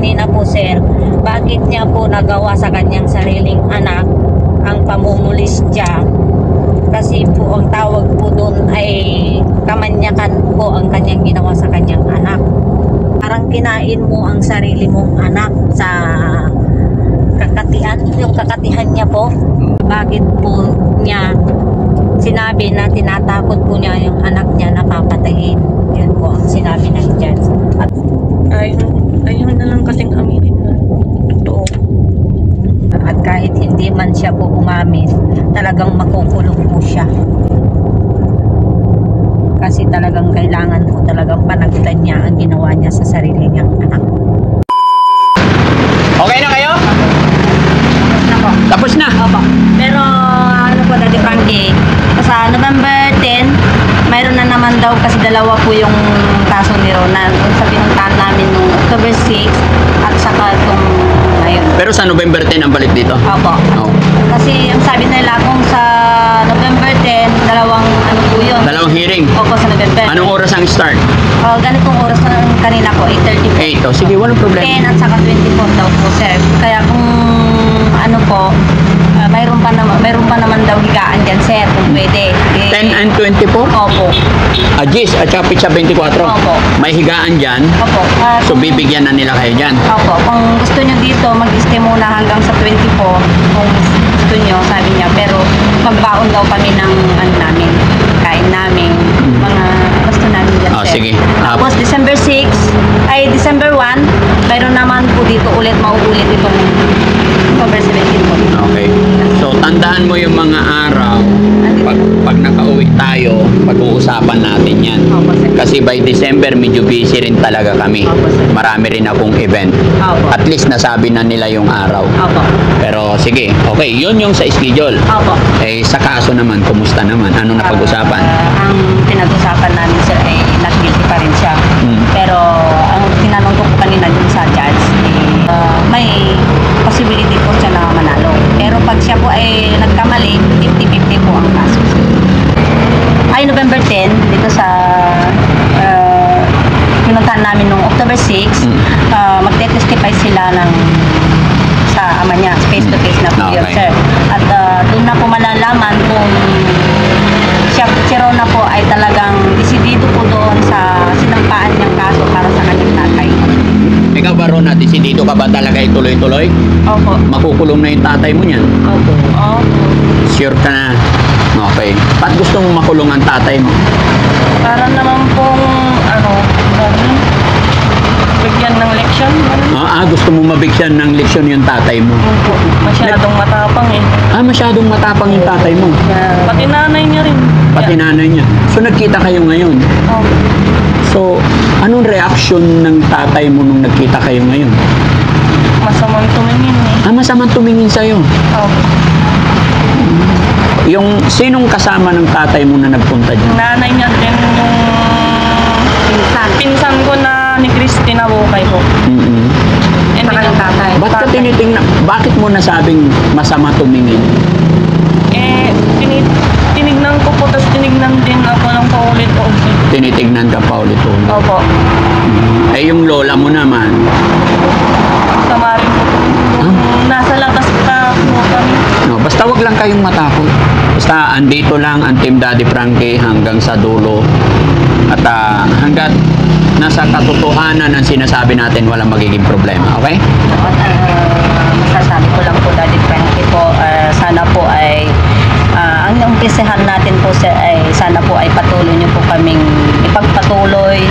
kanina po, sir, bakit niya po nagawa sa kanyang sariling anak ang pamumulistya? Kasi po ang tawag po doon ay kamanyakan po ang kanyang ginawa sa kanyang anak. Parang kinain mo ang sarili mong anak sa kakatihan, yung kakatihan niya po. Bakit po niya sinabi na tinatakot po niya yung anak niya na papatayin? Yun po ang sinabi ng judge. At Ayaw na lang kasing aminin na totoo. At kahit hindi man siya po umamin, talagang makukulong po siya. Kasi talagang kailangan po talagang panagutan niya ang ginawa niya sa sarili niyang anak. Okay na kayo? Tapos na po. Tapos na? Opo. Pero ano po, Daddy Frankie, sa November 10, mayroon na naman daw kasi dalawa po yung kaso ni Ronan. Sa pinuntahan namin nung October 6 at saka itong ngayon. Pero sa November 10 ang balik dito? Opo. Oh. Kasi ang sabi nila kung sa November 10, dalawang ano po yun. Dalawang hearing? Opo, sa November. Anong oras ang start? Ganitong oras na kanina po, 8:30 po. 8. Oh, sige, walang problema. 10 at saka 24 daw po, sir. Kaya kung ano po, mayroon pa naman daw higaan dyan, sir, kung pwede. 10 and 24? Opo. Agis at saka Pizza 24? Opo. May higaan dyan? Opo. So bibigyan na nila kayo dyan? Opo. Kung gusto nyo dito, mag-stay muna hanggang sa 24. Kung gusto nyo, sabi niya. Pero magbaon daw kami ng ano namin, kain namin, mga gusto namin dyan, Oh, sir. sige. Tapos December 6, ay December 1, mayroon naman po dito ulit, mauulit itong October 17 po. Okay. So tandaan mo yung mga araw, pag nakauwi tayo, pag-uusapan natin yan. Opo, sir. Kasi by December, medyo busy rin talaga kami. Opo, sir. Marami rin akong event. Opo. At least nasabi na nila yung araw. Opo. Pero sige, okay, yun yung sa schedule. Opo. Eh, sa kaso naman, kumusta naman? Ano na pag-usapan? Ang pinag-usapan namin, sir, ay not guilty pa rin siya. Pero ang tinanong ko po kanina dun sa judge, may possibility po siya na manalo. Pero pag siya po ay nagkamali, 50-50 po ang kaso. Ay November 10, dito sa pinuntahan namin nung October 6, magte-testify sila sa ama niya, face-to-face na po yun, sir. At doon na po malalaman kung si Rona po ay talagang desidido po doon sa sinampaan niyang kaso para sa kanyang tatay. Ikaw ba, Rona, desidido ka ba talaga ituloy-tuloy? Opo. Makukulong na yung tatay mo niyan? Opo. Opo. Sure ka na? Okay. Ba't gusto mong makulong ang tatay mo? Para naman pong, bigyan ng leksyon. Gusto mong mabigyan ng leksyon yung tatay mo? Masyadong matapang eh. Masyadong matapang yung tatay mo. Pati nanay niya rin. Pati nanay niya. So, nagkita kayo ngayon? Opo. So, anong reaction ng tatay mo nung nagkita kayo ngayon? Masamang tumingin eh. Masamang tumingin sa'yo. Opo. Yung sinong kasama ng tatay mo na nagpunta dyan? Nanay niya din yung pinsan ko na ni Christina Bukay po. Sa kanyang tatay. Bakit mo nasabing masama tumingin? Tinignan ko po, tapos tinignan din ako ng paulit-ulit. Tinitignan ka pa ulit-ulit. Opo. Yung lola mo naman? Sama rin po. Nasa labas pa po kami. No, basta wag lang kayong matakot. Basta andito lang ang Team Daddy Frankie hanggang sa dulo. At hanggat nasa katotohanan ang sinasabi natin, walang magiging problema. Okay? At masasabi ko lang po, Daddy Frankie po, sana po ay ang umpisahan natin po ay sana po ay patuloy niyo po kaming ipagpatuloy.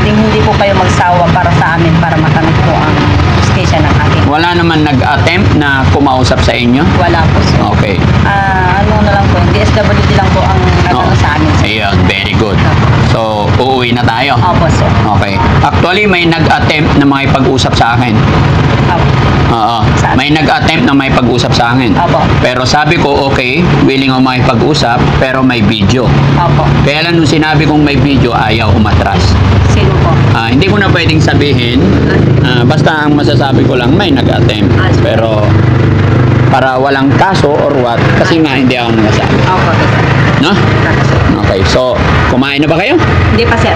Hindi po kayo magsawa para sa amin para makamit po ang justisya ng ating. Wala naman nag-attempt na kumausap sa inyo? Wala po, sir. Okay. Ano na lang po, DSWD lang po ang sa amin, sir. Ayun, very good. So, uuwi na tayo? Opo, sir. Okay. Actually, may nag-attempt na makipag-usap sa akin. Opo. Oo. May nag-attempt na may pag-usap sa akin. Opo. Pero sabi ko, okay, willing ako makipag-usap, pero may video. Opo. Kaya lang nung sinabi kong may video, ayaw umatras. Sino po? Hindi ko na pwedeng sabihin. Basta ang masasabi ko lang, may nag-attempt. Pero para walang kaso or what, kasi nga hindi ako nagsasabi. Opo, sir. No? Okay. Okay, so kumain na ba kayo? Hindi pa sir,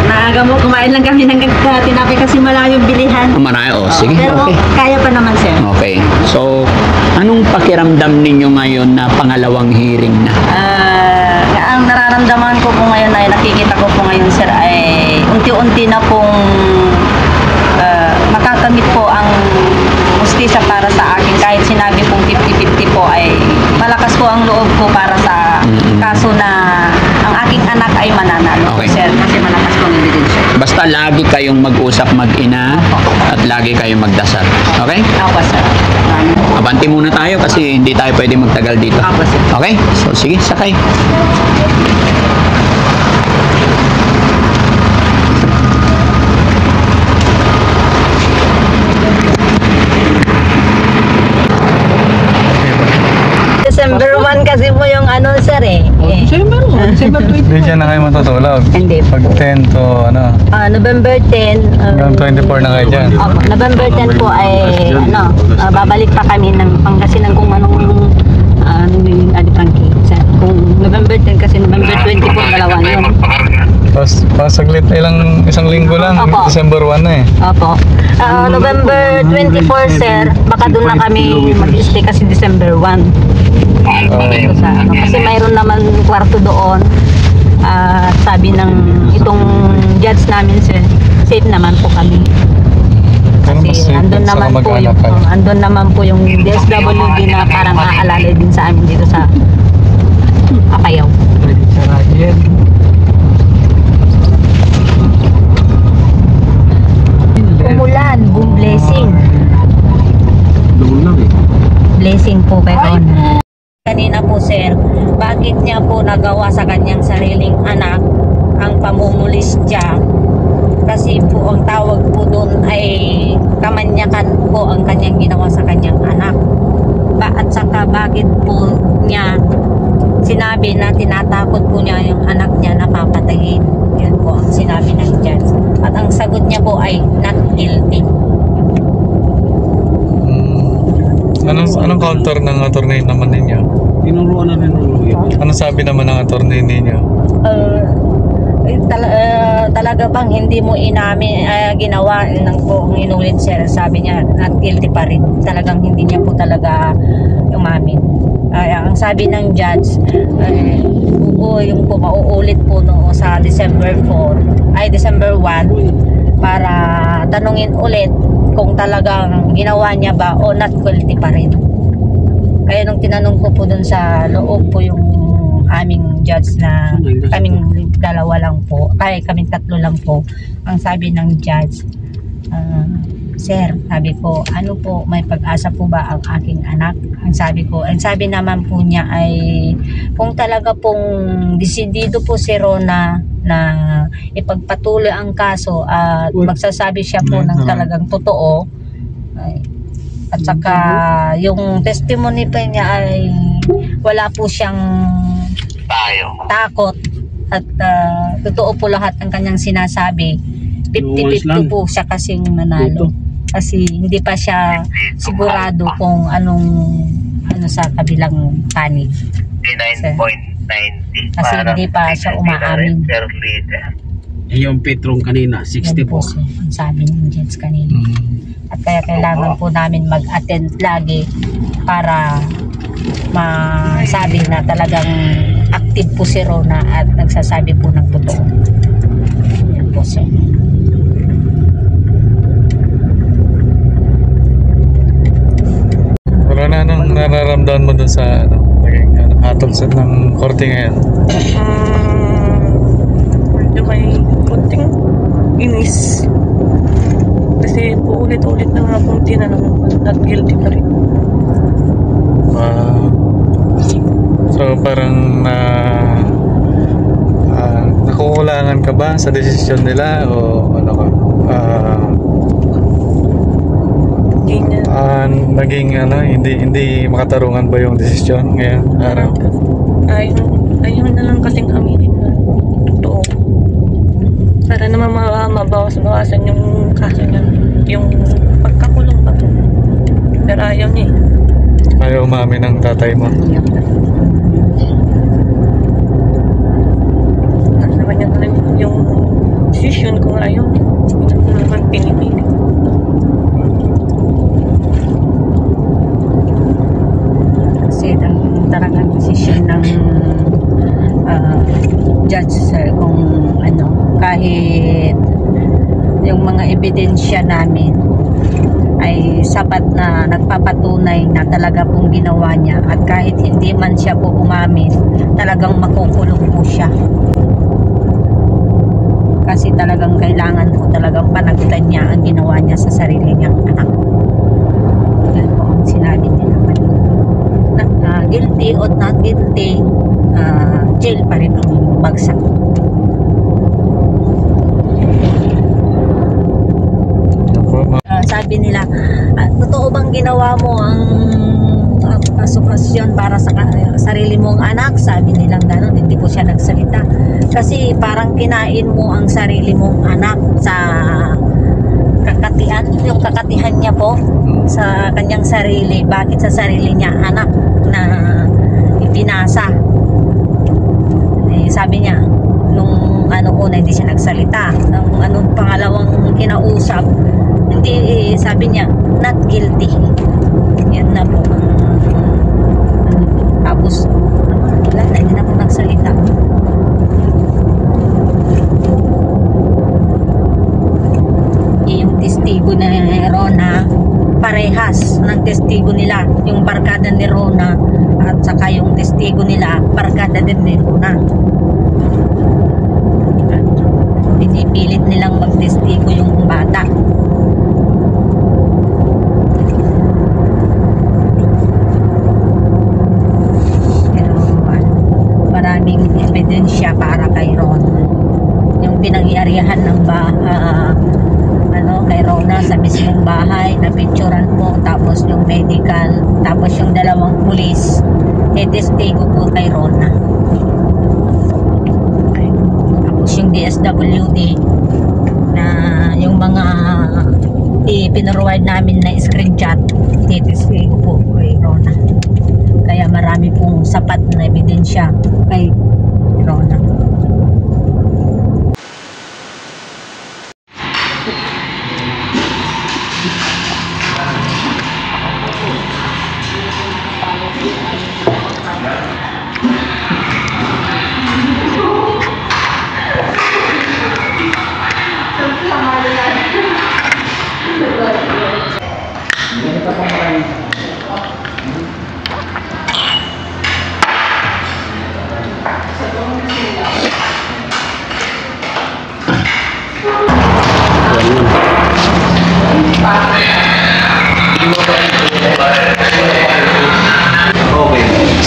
kumain lang kami ng tinapay kasi malayong bilihan. Marami, sige, Pero okay. kaya pa naman sir. Okay, so anong pakiramdam ninyo ngayon na pangalawang hearing na? Ang nararamdaman ko po ngayon ay nakikita ko po ngayon sir ay unti-unti na pong makakamit po ang justisya para sa akin. Kahit sinabi pong 50-50 po ay malakas po ang loob ko para sa kaso na ang aking anak ay mananalo. Okay. Sir, kasi malakas po ang ebidensya. Basta lagi kayong mag-usap mag-ina at lagi kayong magdasal. Okay? Ako sir. Abanti muna tayo kasi hindi tayo pwede magtagal dito. Ako sir. Okay? So sige, sakay. December 1 kasi po yung ano sir eh. December 20. Hindi dyan na kayo matutulog. Hindi. Pag 10 to ano, November 10. hanggang 24 na kayo dyan. Opo, November 10 po ay babalik pa kami ng Pangasinan kung anong yung Adi Frankie. Kung November 10 kasi November 20 po dalawa yun. Tapos pasaglit isang linggo lang, Opo. December 1 na eh. Opo. November 24 sir, baka doon na kami mag-stay kasi December 1. Kasi mayroon naman kwarto doon. Sabi ng itong judge namin sir, safe naman po kami. Pero mas Kasi safe andun sa naman po kamag-anak kayo. andun naman po yung DSWD na parang aalala din sa amin dito sa Apayao. Umulan, boom blessing. Blessing po kayo. Kanina po sir, bakit niya po nagawa sa kanyang sariling anak ang pamumulistya? Kasi po ang tawag po doon ay kamanyakan po ang kanyang ginawa sa kanyang anak. At saka bakit po niya sinabi na tinatakot po niya yung anak niya na papatayin. Yun po ang sinabi ng judge. At ang sagot niya po ay not guilty. Anong counter ng attorney naman ninyo? Tinuruan na rin Anong sabi naman ng attorney ninyo? Talaga bang hindi mo ginawa ng po inulit sir, sabi niya not guilty pa rin, talagang hindi niya po talaga umamin. Ang sabi ng judge yung po mauulit po no, sa December 1 para tanungin ulit kung talagang ginawa niya ba o not guilty pa rin. Kaya nung tinanong ko po dun sa loob po yung aming judge na kaming dalawa lang po, kaming tatlo lang po, ang sabi ng judge, sir, sabi ko, ano po, may pag-asa po ba ang aking anak? Ang sabi naman po niya ay kung talaga pong desidido po si Rona na ipagpatuloy ang kaso at magsasabi siya po ng talagang totoo, at saka yung testimony pa niya ay wala po siyang takot at totoo po lahat ng kanyang sinasabi, 50-50 po siya kasing manalo. Kasi hindi pa siya sigurado kung ano sa kabilang panig. 9.90 Kasi hindi pa siya umaamin. yung Petrong kanina, 60 po. Ang sabi ng judge kanina. At kaya kailangan po namin mag-attend lagi para masabi na talagang active po si Rona at nagsasabi po ng totoo. Yan po sir. Rona, anong nararamdaman mo dun sa naging hatol ng korte ngayon? Medyo may kunting inis. Kasi po ulit-ulit na nga kung tinanong, not guilty pa rin. So parang nakukulangan ka ba sa desisyon nila o ano ka? Naging hindi makatarungan ba yung desisyon ngayon araw? Ayaw na lang kasing aminin na totoo. Para naman mabawas-bawasan yung kaso niya, yung pagkakulong pa. Pero ayaw niya eh. Ayaw umamin ng tatay mo. kahit yung mga ebidensya namin ay sapat na nagpapatunay na talaga pong ginawa niya, at kahit hindi man siya po umamin, talagang makukulong po siya. Kasi talagang kailangan po talagang panagutan niya ang ginawa niya sa sarili niyang anak. Yan po ang sinabi nila kanina. Guilty or not guilty, jail pa rin ang bagsak. Sabi nila, totoo bang ginawa mo ang asukasyon para sa sarili mong anak? Sabi nila gano'n, hindi po siya nagsalita. Kasi parang kinain mo ang sarili mong anak sa kakatian, yung kakatihan niya po sa kanyang sarili. Bakit sa sarili niya anak na ipinasa? Sabi niya, nung una hindi siya nagsalita. Nung pangalawang kinausap, hindi, sabi niya, not guilty. Yan na po. Tapos, wala na, hindi na po nagsalita. Yung testigo na Rona, parehas ng testigo nila. Yung barkada ni Rona at saka yung testigo nila, barkada din ni Rona. Pinipilit nilang magtestigo yung bata. Maraming ebidensya para kay Ron. Yung pinag-iaryahan ng kay Rona sa mismong bahay, na picturean po, tapos yung medical, tapos yung dalawang pulis, testigo po kay Rona. Tapos yung DSWD na yung mga ipinaroward namin na screenshot, testigo po kay Rona. Kaya marami pong sapat na ebidensya kay Rona.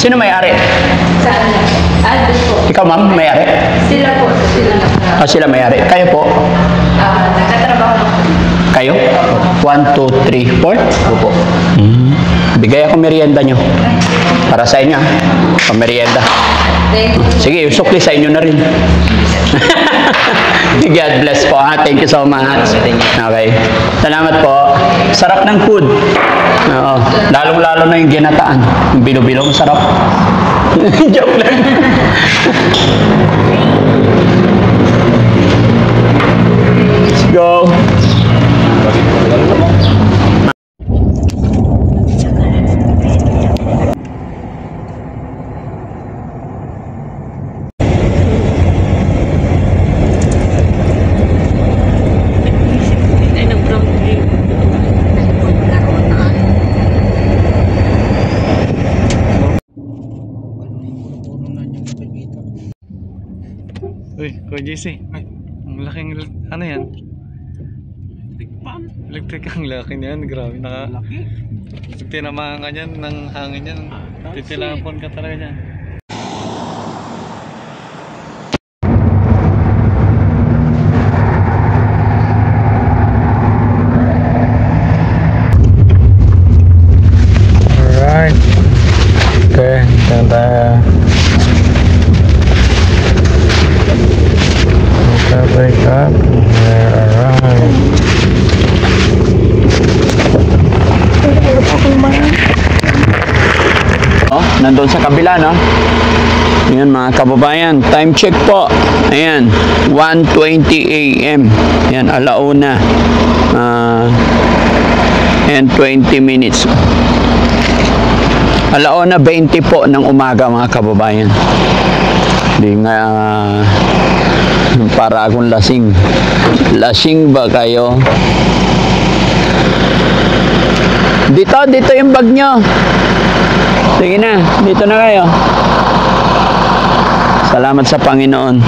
Sino may-ari? Saan na? Doon po. Ikaw, ma'am, may-ari? Sila po. Sila na. Sila may-ari. Kayo po? Nagtatrabaho na po. Kayo? 1, 2, 3, 4? Opo. Bigay ako merienda nyo. Para sa inyo, pamerienda. Sige, sukli sa inyo na rin. God bless po, ha? Thank you so much. Okay. Salamat po. Sarap ng food. Oo. Lalong-lalo na yung ginataan. Yung bilo-bilong sarap. Joke lang. Let's go. Uy, Kuya JC. Ang laking, ano yan? Electric ang laki niyan. Grabe, laki. Tinamaan ka niyan ng hangin yan. Titilapon ka talaga niyan. Alright. Okay, ganda. Wake up, we're arrived. Oh, nandun sa kabila, no? Ayan, mga kababayan, time check po. Ayan, 1:20 AM. Ayan, alauna. And 20 minutes. Alauna 20 po ng umaga, mga kababayan. Hindi nga Para akong lasing. Lasing ba kayo? Dito yung bag nyo. Sige na, dito na kayo. Salamat sa Panginoon.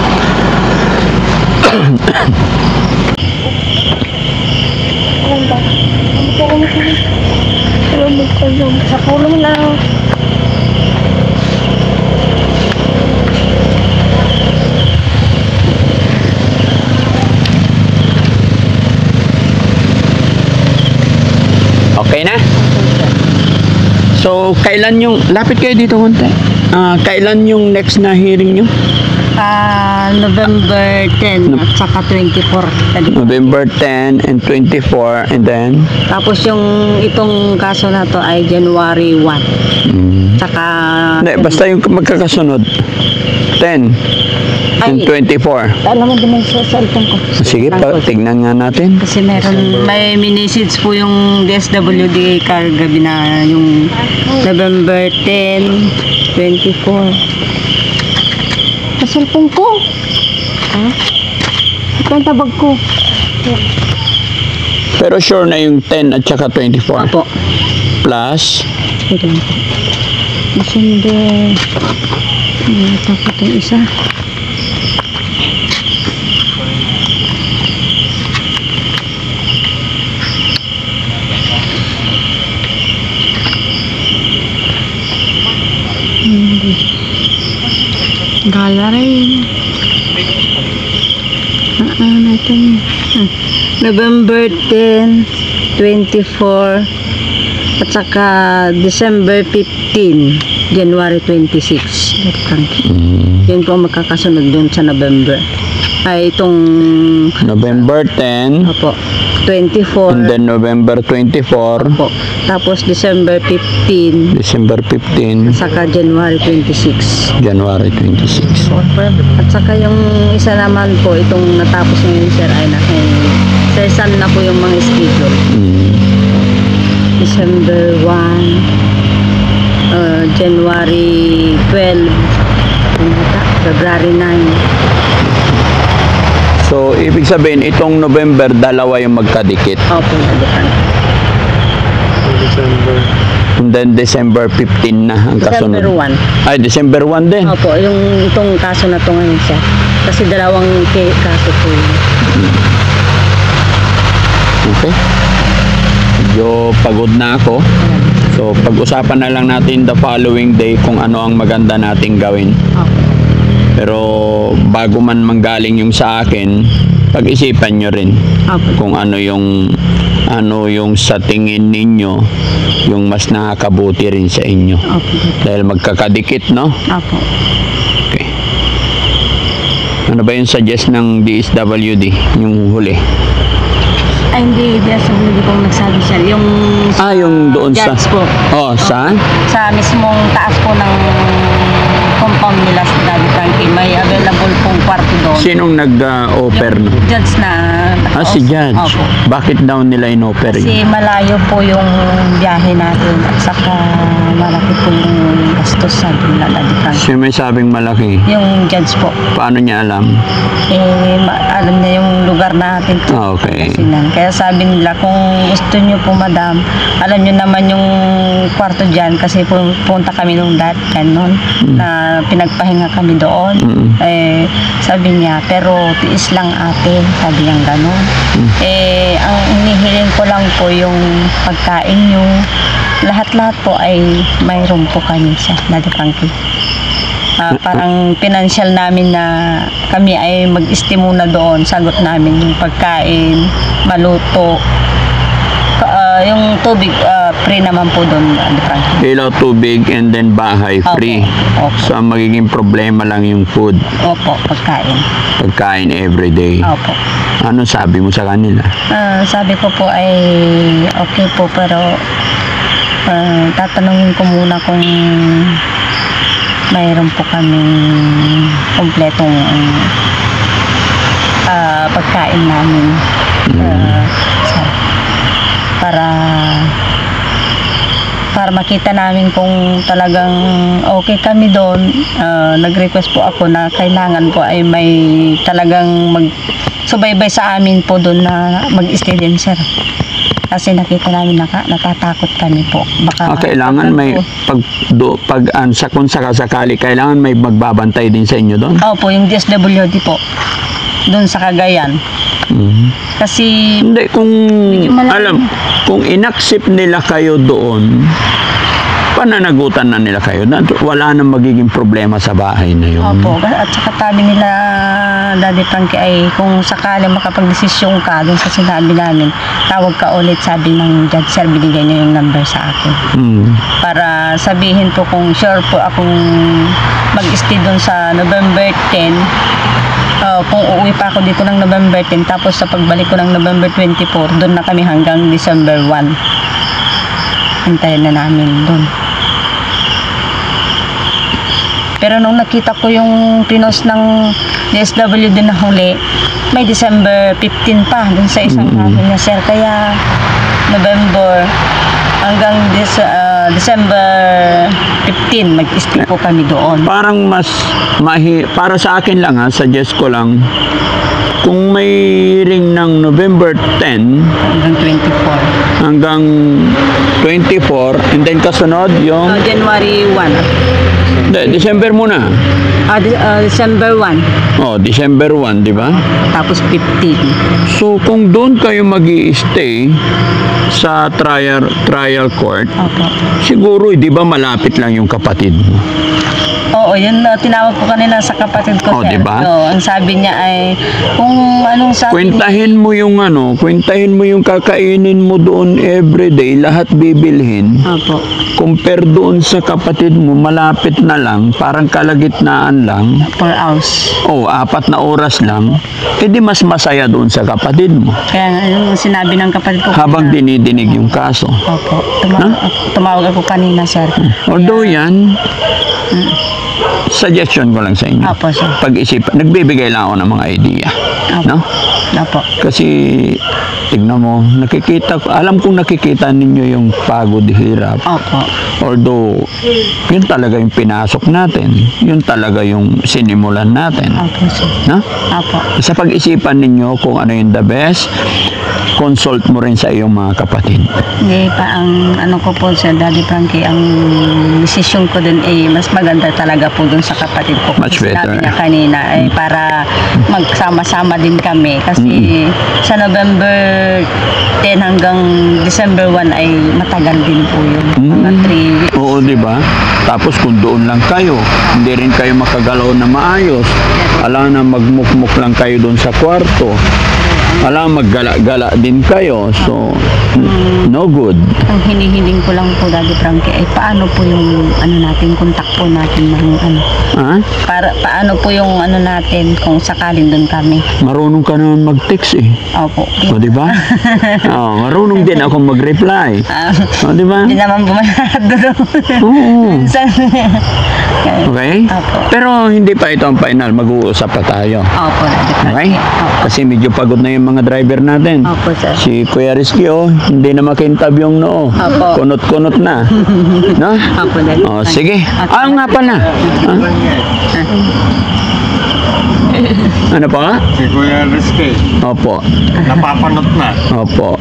Sa pulong lang. Okay na? So, kailan yung... Lapit kayo dito konti. Kailan yung next na hearing nyo? November 10 at saka 24. November 10 and 24 and then... Tapos yung itong kaso na to ay January 1. Saka... Hindi, basta yung magkakasunod. 10 and 24. Ano mo din sa cellphone ko? Sige pa, tignan nga natin. Kasi may message po yung DSWD kagabi na yung November 10, 24. Sa cellphone ko. Ha? Ito ang tabag ko. Pero sure na yung 10 at saka 24. Apo. Plus, Ito lang po. December. Tapos yung isa. Gallery. Natin. November 10, 24, at saka December 15, January 26. Yun po magkakasunod dun sa November. Ay, itong... November 10 Opo. 24. and then November 24, Opo. Tapos December 15, December 15, saka January 26. January 26. At saka yung isa naman po, itong natapos ngayon, sir, ay session na po yung mga schedule. December 1, January 12, February 9. So, ibig sabihin, itong November, dalawa yung magkadikit. Opo, nalikan. December. And then December 15 na ang kasunod. December 1. Ay, December 1 din. Opo, yung itong kaso na to ngayon, sir. Kasi dalawang kaso po yun. Okay. Medyo pagod na ako. So, pag-usapan na lang natin the following day kung ano ang maganda nating gawin. Opo. Pero bago man manggaling yung sa akin, pag-isipan nyo rin Opo. kung ano yung sa tingin ninyo yung mas nakakabuti rin sa inyo. Opo. Dahil magkakadikit, no? Opo. Okay. Ano ba yung suggest ng DSWD, yung huli? Ay, hindi. Hindi ko nagsabi siya. Yung Yung doon sa... judge po. Oh, saan? Sa mismong taas po ng compound nila sa Daddy Frankie, may available pong kwarto doon. Sinong nag-offer no? Judge na... Si Judge. Opo. Bakit daw nila in-offer Kasi yun? malayo po yung biyahe natin at saka malaki po yung gastos sa Daddy Frankie. Sino may sabing malaki? Yung judge po, Paano niya alam? alam niya yung lugar natin po. Okay. Kaya sabi nila, kung gusto niyo po, madam, alam niyo naman yung kwarto dyan kasi punta kami nung dati noon na pinagpahinga kami doon. Sabi niya, pero tiis lang ate, sabi niya gano'n. Ang inihiling ko lang po yung pagkain niyo. Lahat-lahat po ay mayroon po kami sa Daddy Frankie. Parang financial namin na kami ay mag-istimo na doon, sagot namin yung pagkain, maluto, yung tubig, free naman po doon, Daddy Frankie. Ilaw, tubig, and then bahay, free. Opo. So, ang magiging problema lang yung food. Opo, pagkain. Pagkain everyday. Opo. Ano sabi mo sa kanila? Sabi ko po ay okay po, pero tatanungin ko muna kung mayroon po kaming kompletong pagkain namin para makita namin kung talagang okay kami doon. Nag-request po ako na kailangan po ay may talagang subaybay sa amin po doon na mag-stay din, sir. Kasi nakita namin natatakot kami po. Baka kailangan may kung sakasakali, kailangan may magbabantay din sa inyo doon. Opo, yung DSWD po. Doon sa Cagayan. Kasi Hindi, kung malalim. kung inaccept nila kayo doon, pananagutan na nila kayo. Wala nang magiging problema sa bahay na yun. opo, at saka sabi nila Daddy Frankie ay kung sakali makapag-desisyon ka doon sa sinabi namin, tawag ka ulit, sabi ng judge, sir, binigay niya yung number sa akin. Para sabihin po kung sure po akong mag-stay doon sa November 10. Kung uuwi pa ako dito ng November 10, tapos sa pagbalik ko ng November 24, doon na kami hanggang December 1. Hintayin na namin doon. Pero nung nakita ko yung pinost ng DSWD na huli, may December 15 pa dun sa isang hapon niya, sir. Kaya November hanggang December 15, mag-stay po kami doon. Parang para sa akin lang suggest ko lang, kung may ring ng November 10 Hanggang 24. hanggang 24, and then kasunod yung January 1. December muna. December 1. December 1, di ba? Tapos 15. So, kung doon kayo mag-i-stay sa trial court, Opo. siguro, di ba malapit lang yung kapatid mo? Oo, yun tinawag ko kanina sa kapatid ko, sir. Diba? Ang sabi niya ay kung anong sabi Kwentahin mo yung kakainin mo doon everyday, lahat bibilhin. Opo. Compare doon sa kapatid mo, malapit na lang, parang kalagitnaan lang. 4 hours. 4 na oras lang. Di mas masaya doon sa kapatid mo. Kaya yung sinabi ng kapatid ko Habang dinidinig yung kaso. Opo. Tumawag ako kanina, sir. Although yan, suggestion ko lang sa inyo. Opo, sir. Pag-isipan, nagbibigay lang ako ng mga idea. Opo. No? Opo. Kasi, tignan mo, alam kong nakikita ninyo yung pagod, hirap. Opo. Although, yun talaga yung pinasok natin. Yun talaga yung sinimulan natin. Opo, sir. No? Opo. Sa pag-isipan ninyo kung ano yung the best, consult mo rin sa iyong mga kapatid. Hindi pa ang ano ko po, sir, Daddy Frankie, ang desisyon ko din ay mas maganda talaga po dun sa kapatid ko. Much Kasi better. Sinabi niya kanina ay para magsama-sama din kami. Kasi sa November 10 hanggang December 1 ay matagal din po yun. Mga 3 weeks. Oo, di ba? Tapos kung doon lang kayo, hindi rin kayo makagalaw na maayos. Alam na magmukmuk lang kayo doon sa kwarto. Alam, maggala-gala din kayo. So, no good. Ang hinihiling ko lang po, Daddy Frankie, ay paano po yung ano natin, kontak po natin ng ano. Ha? Paano po yung ano natin kung sakaling doon kami. Marunong ka naman mag-text eh. Opo. O, di ba? Marunong din ako mag-reply. O, di ba? Hindi naman bumalad doon. Oo. Minsan. Okay? Opo. Pero hindi pa ito ang final. Mag-uusap pa tayo. Opo, Daddy Okay? Frankie. Opo. Kasi medyo pagod na yung mga driver natin. Opo, sir. Si Kuya Rizky, hindi na makintab yung noo. Opo. Kunot-kunot na. No? Opo, Daddy Oh, Frankie. sige. Nga pala. Ano pa? Si Kuya Rizky, Opo. napapanot na. Opo.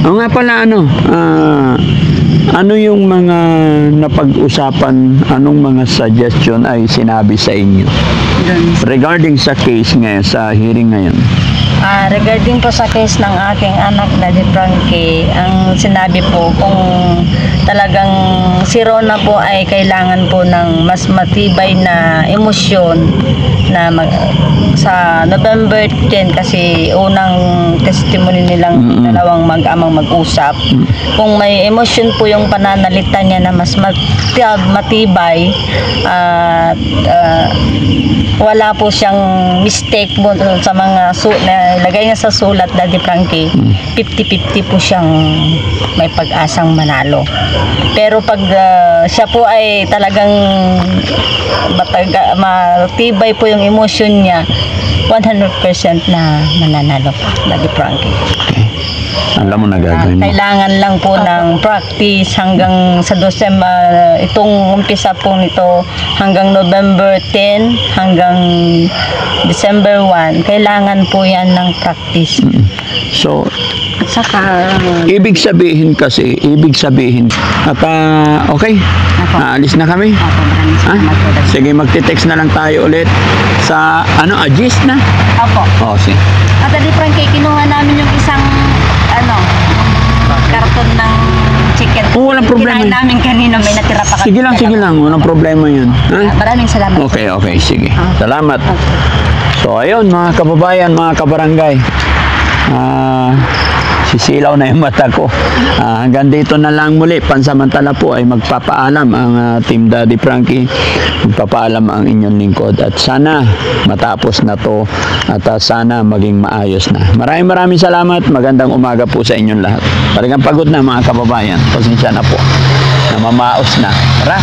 Nga pala, ano yung mga napag-usapan, anong mga suggestion ay sinabi sa inyo Doon. regarding sa case ngayon, sa hearing ngayon? Regarding po sa case ng aking anak, Daddy Frankie, ang sinabi po kung talagang si Rona po ay kailangan po ng mas matibay na emosyon na sa November 10 kasi unang testimony nilang dalawang mag-amang mag-usap. Kung may emosyon po yung pananalita niya na mas matibay at wala po siyang mistake mo sa mga na ilagay niya sa sulat, Daddy Frankie, 50-50 po siyang may pag-asang manalo. Pero pag siya po ay talagang matibay po yung emosyon niya, 100% na mananalo po, Daddy Frankie. Okay. Alam mo na gagawin mo. Kailangan lang po ng practice hanggang sa December, itong umpisa po nito hanggang November 10 hanggang December 1. Kailangan po yan ng practice. So, At saka, ibig sabihin at okay, Ako. aalis na kami. Opo, maraming Ha? salamat po. Sige, magte-text na lang tayo ulit sa, Agis na? Opo. Oh, sige. At Daddy Frankie, kinuha namin yung isang, karton ng chicken. Oh, walang problema. Kinain namin kanina, may natira pa kami. Sige lang, walang problema yun. Ha? Maraming salamat. Okay, sige. Salamat. So, ayun, mga kababayan, mga kabarangay. Sisilaw na yung mata ko. Hanggang dito na lang muli. Pansamantala po ay magpapaalam ang Team Daddy Frankie. Magpapaalam ang inyong lingkod. At sana matapos na to at sana maging maayos na. Maraming salamat. Magandang umaga po sa inyong lahat. Talagang pagod na mga kababayan. Pasensya na po. Namamaos na. Tara!